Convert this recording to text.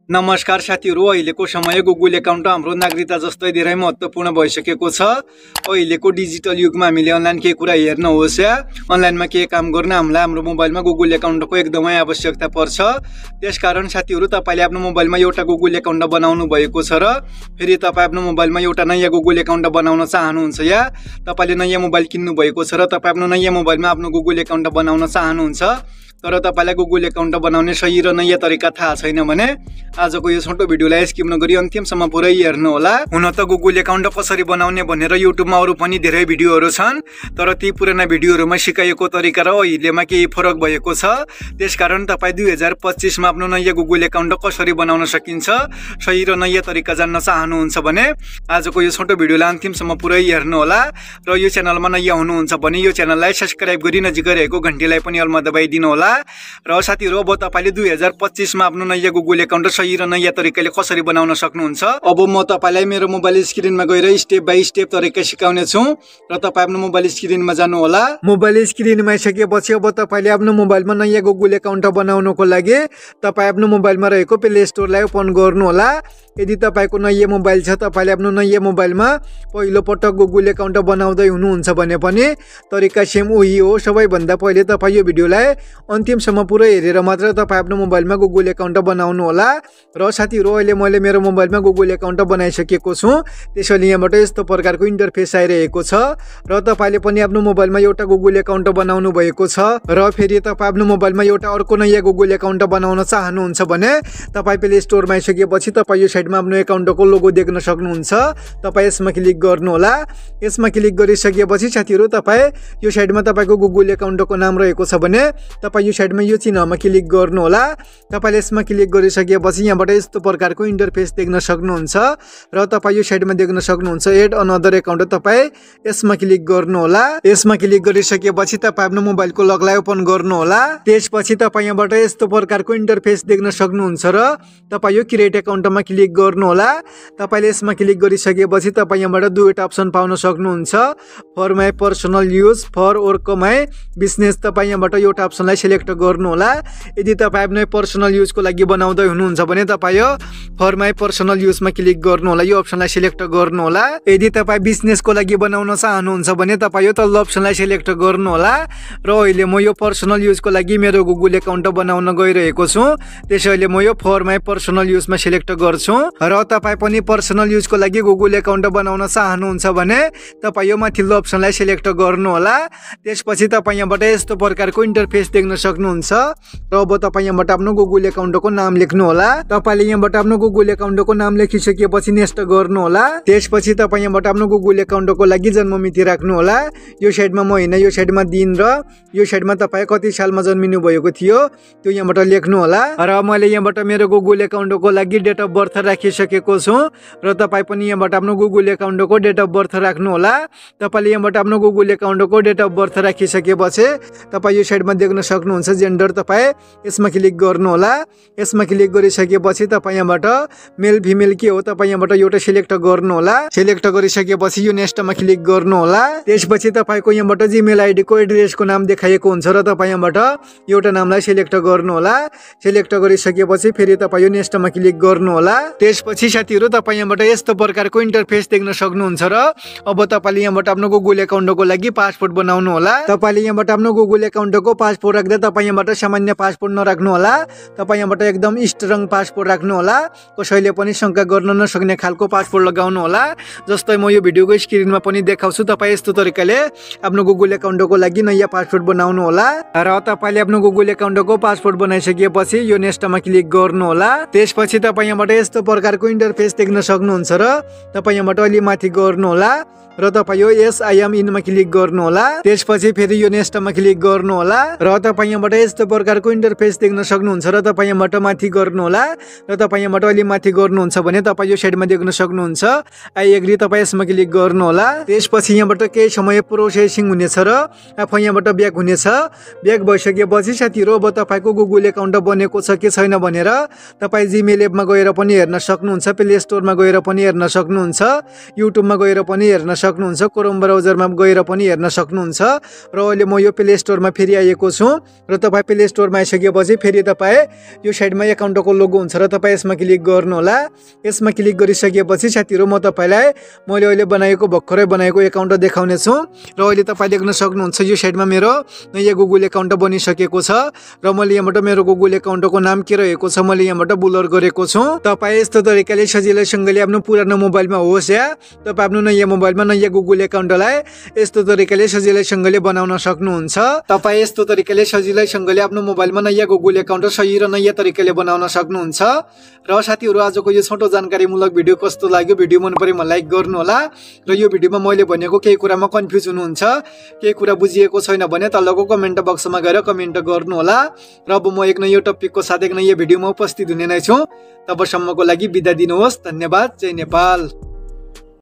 नमस्कार साथीहरु, अहिलेको समय गुगल एकाउन्ट हाम्रो नागरिकता जस्तै धेरै महत्त्वपूर्ण भइसकेको छ। अहिलेको डिजिटल युगमा हामीले अनलाइन के कुरा हेर्न होस् या अनलाइनमा के काम गर्न हामीलाई हाम्रो मोबाइलमा गुगल एकाउन्टको एकदमै आवश्यकता पर्छ। त्यसकारण साथीहरु, तपाईले आफ्नो मोबाइलमा एउटा गुगल एकाउन्ट बनाउनु भएको छ र फेरि तपाई आफ्नो मोबाइलमा एउटा नयाँ गुगल एकाउन्ट बनाउन चाहनुहुन्छ या तपाईले नयाँ मोबाइल किन्नु भएको छ र तपाई आफ्नो नयाँ मोबाइलमा आफ्नो गुगल एकाउन्ट बनाउन चाहनुहुन्छ तर तपाईलाई गुगल एकाउन्ट बनाउने सही र नयाँ तरिका थाहा छैन भने आजको यो छोटो भिडियोलाई स्किप नगरी अन्तिमसम्म पुरै हेर्नु होला। हुन त गुगल एकाउन्ट कसरी बनाउने भनेर युट्युबमा अरु पनि धेरै भिडियोहरु छन्, तर ती पुराना भिडियोहरुमा सिकाइएको तरिका र अहिलेमा केही फरक भएको छ। त्यसकारण तपाई 2025 मा आफ्नो नयाँ गुगल एकाउन्ट कसरी बनाउन सकिन्छ, सही र नयाँ तरिका जान्न चाहनुहुन्छ भने आजको यो छोटो भिडियोलाई अन्तिमसम्म पुरै हेर्नु होला। र यो च्यानलमा नयाँ हुनुहुन्छ भने यो च्यानललाई सब्स्क्राइब गरी नजिकै रहेको घण्टीलाई पनि अलमा दबाइदिनु होला। र साथीहरु, अब तपाईले 2025 मा आफ्नो नयाँ गुगल एकाउन्ट सही र नयाँ तरिकाले कसरी बनाउन सक्नुहुन्छ। अब म तपाईलाई मेरो मोबाइल स्क्रिनमा गएर स्टेप बाइ स्टेप तरिका सिकाउने छु र तपाई आफ्नो मोबाइल स्क्रिनमा जानु होला। मोबाइल स्क्रिनमा आइसकेपछि अब तपाईले आफ्नो मोबाइलमा नयाँ गुगल एकाउन्ट बनाउनको लागि तपाई आफ्नो मोबाइलमा रहेको प्ले स्टोरलाई ओपन गर्नु होला। यदि तपाईको नयाँ मोबाइल छ, तपाईले आफ्नो नयाँ मोबाइलमा पहिलो पटक गुगल एकाउन्ट बनाउँदै हुनुहुन्छ भने पनि तरिका सेम उही हो। सबैभन्दा पहिले तपाई यो भिडियोलाई अन्तिमसम्म पुरै हेरेर मात्र तपाई आफ्नो मोबाइलमा गुगल एकाउन्ट बनाउनु होला। र साथीहरु, अहिले मैले मेरो मोबाइलमा गुगल एकाउन्ट बनाइसकेको छु। त्यसैले यहाँबाट यस्तो प्रकारको इन्टरफेस आइरहेको छ र तपाईले पनि आफ्नो मोबाइलमा एउटा गुगल एकाउन्ट बनाउनु भएको छ र फेरि तपाई आफ्नो मोबाइलमा एउटा अर्को नयाँ गुगल एकाउन्ट बनाउन चाहनुहुन्छ भने तपाई प्ले स्टोरमा आइसकेपछि तपाई यो साइडमा आफ्नो एकाउन्टको लोगो देख्न सक्नुहुन्छ। तपाई यसमा क्लिक गर्नु होला। यसमा क्लिक गरिसकेपछि साथीहरु, तपाई यो साइडमा तपाईको गुगल एकाउन्टको नाम रहेको छ भने तपाई यो साइडमा यो चिन्हमा क्लिक गर्नु होला। तपाईले यसमा क्लिक गरिसकेपछि यहाँबाट यस्तो प्रकारको इन्टरफेस देख्न सक्नुहुन्छ र तपाई यो साइडमा देख्न सक्नुहुन्छ एड अनदर एकाउन्ट। तपाई यसमा क्लिक गर्नु होला। यसमा क्लिक गरिसकेपछि तपाई आफ्नो मोबाइलको लकलाई ओपन गर्नु होला। त्यसपछि तपाई यहाँबाट यस्तो प्रकारको इन्टरफेस देख्न सक्नुहुन्छ र तपाई यो क्रिएट एकाउन्टमा क्लिक गर्नु होला। तपाईले यसमा क्लिक गरिसकेपछि तपाई यहाँबाट दुईवटा अप्सन पाउन सक्नुहुन्छ, for my personal use, for work my business. तपाई यहाँबाट एउटा अप्सनलाई सिलेक्ट गर्नु होला। यदि तपाई आफ्नो पर्सनल युजको लागि बनाउँदै हुनुहुन्छ भने तपाई यो फर माई पर्सनल युजमा क्लिक गर्नु होला, यो अप्सनलाई सिलेक्ट गर्नु होला। यदि तपाई बिजनेसको लागि बनाउन चाहनुहुन्छ भने तपाई यो तल्लो अप्सनलाई सिलेक्ट गर्नु होला। र अहिले म यो पर्सनल युजको लागि मेरो गुगल एकाउन्ट बनाउन गइरहेको छु, त्यसैले म यो फर माई पर्सनल युजमा सिलेक्ट गर्छु। र तपाई पनि पर्सनल युजको लागि गुगल एकाउन्ट बनाउन चाहनुहुन्छ भने तपाई यो माथिल्लो अप्सनलाई सिलेक्ट गर्नु होला। त्यसपछि तपाई यहाँबाट यस्तो प्रकारको इन्टरफेस देख्न सक्नुहुन्छ र अब तपाई यहाँबाट आफ्नो गुगल एकाउन्टको नाम लेख्नु होला। तपाईले यहाँबाट आफ्नो गुगल एकाउन्टको नाम लेखिसकेपछि नेक्स्ट गर्नु होला। त्यसपछि तपाई यहाँबाट आफ्नो गुगल एकाउन्टको लागि जन्म मिति राख्नु होला। यो साइडमा महिना, यो साइडमा दिन र यो साइडमा तपाई कति सालमा जन्मिनु भएको थियो त्यो यहाँबाट लेख्नु होला। र मैले यहाँबाट मेरो गुगल एकाउन्टको लागि डेट अफ बर्थ राखिसकेको छु र तपाई पनि यहाँबाट आफ्नो गुगल एकाउन्टको डेट अफ बर्थ राख्नु होला। तपाईले यहाँबाट आफ्नो गुगल एकाउन्टको डेट अफ बर्थ राखिसकेपछि तपाई यो साइडमा देख्न सक्नुहुन्छ जेन्डर। तपाई यसमा क्लिक गर्नु होला। यसमा क्लिक गरिसकेपछि तपाई यहाँबाट मेल फिमेल के हो तपाई यहाँबाट एउटा सिलेक्ट गर्नु होला। सिलेक्ट गरिसकेपछि यो नेक्स्टमा क्लिक गर्नु होला। त्यसपछि तपाईको यहाँबाट जीमेल आइडी को एड्रेसको नाम देखाइएको हुन्छ र तपाई यहाँबाट एउटा नामलाई सिलेक्ट गर्नु होला। सिलेक्ट गरिसकेपछि फेरि तपाई यो नेक्स्टमा क्लिक गर्नु होला। त्यसपछि साथीहरु, तपाई यहाँबाट यस्तो प्रकारको इन्टरफेस देख्न सक्नुहुन्छ र अब तपाईले यहाँबाट आफ्नो गुगल एकाउन्टको लागि पासपोर्ट बनाउनु होला। तपाईले यहाँबाट आफ्नो गुगल एकाउन्टको पासपोर्ट राख्दा तपाई यहाँबाट सामान्य पासपोर्ट नराख्नु होला। तपाई यहाँबाट एकदम स्ट्रङ पासपोर्ट राख्नु होला। कसैले पनि शंका गर्न नसक्ने खालको पासपोर्ट लगाउनु होला। जस्तै म यो भिडियोको स्क्रिनमा पनि देखाउँछु। तपाई यस्तो तरिकाले आफ्नो गुगल एकाउन्टको लागि नयाँ पासपोर्ट बनाउनु होला। र तपाईले आफ्नो गुगल एकाउन्टको पासपोर्ट बनाइसकेपछि यो नेक्स्टमा क्लिक गर्नु होला। त्यसपछि तपाई यहाँबाट यस्तो प्रकारको इन्टरफेस देख्न सक्नुहुन्छ र तपाई यहाँबाट अलि माथि गर्नु होला र तपाई यो यस आई एम इनमा क्लिक गर्नु होला। त्यसपछि फेरि यो नेक्स्टमा क्लिक गर्नु होला र तपाई यहाँबाट यस्तो प्रकारको इन्टरफेस देख्न सक्नुहुन्छ र तपाई यहाँबाट माथि गर्नु होला र तपाई यहाँबाट अलि माथि गर्नुहुन्छ भने तपाई यो साइडमा देख्न सक्नुहुन्छ आई एग्री। तपाई यसमा क्लिक गर्नु होला। त्यसपछि यहाँबाट केही समय प्रोसेसिङ हुनेछ र आफै यहाँबाट ब्याक हुनेछ। ब्याक भइसकेपछि साथीहरु, अब तपाईको गुगल एकाउन्ट बनेको छ कि छैन भनेर तपाई जीमेल एपमा गएर पनि हेर्न सक्नुहुन्छ, प्ले स्टोरमा गएर पनि हेर्न सक्नुहुन्छ, युट्युबमा गएर पनि हेर्न सक्नुहुन्छ, क्रोम ब्राउजरमा गएर पनि हेर्न सक्नुहुन्छ। र अहिले म यो प्ले स्टोरमा फेरि आएको छु। र तपाईँ प्ले स्टोरमा आइसकेपछि फेरि तपाईँ यो साइडमा एकाउन्टको लोगो हुन्छ र तपाईँ यसमा क्लिक गर्नुहोला। यसमा क्लिक गरिसकेपछि साथीहरू म तपाईँलाई मैले अहिले भर्खरै बनाएको एकाउन्ट देखाउने छु र अहिले तपाईँ देख्न सक्नुहुन्छ यो साइडमा मेरो नयाँ गुगल एकाउन्ट बनिसकेको छ र मैले यहाँबाट मेरो गुगल एकाउन्टको नाम के रहेको छ मैले यहाँबाट बुलर गरेको छु। तपाईँ यस्तो तरिकाले सजिलैसँगले आफ्नो पुरानो मोबाइलमा होस् या तपाईँ आफ्नो नयाँ मोबाइलमा नयाँ गुगल एकाउन्टलाई यस्तो तरिकाले सजिलैसँगले बनाउन सक्नुहुन्छ। तपाईँ यस्तो तरिकाले सजिलैसँगले आफ्नो मोबाइलमा नयाँ गुगल एकाउन्ट सही र नयाँ तरिकाले बनाउन सक्नुहुन्छ। र साथीहरू आजको यो छोटो जानकारीमूलक भिडियो कस्तो लाग्यो, भिडियो मन परेमा लाइक गर्नु होला र यो भिडियोमा मैले भनेको केही कुरामा कन्फ्युज हुनुहुन्छ, केही कुरा बुझिएको छैन भने तलको कमेन्ट बक्समा गएर कमेन्ट गर्नु होला र अब म एक नयाँ टपिकको साथ एक नयाँ भिडियोमा उपस्थित हुने नै छु। तबसम्मको लागि बिदा दिनुहोस्। धन्यवाद। जय नेपाल।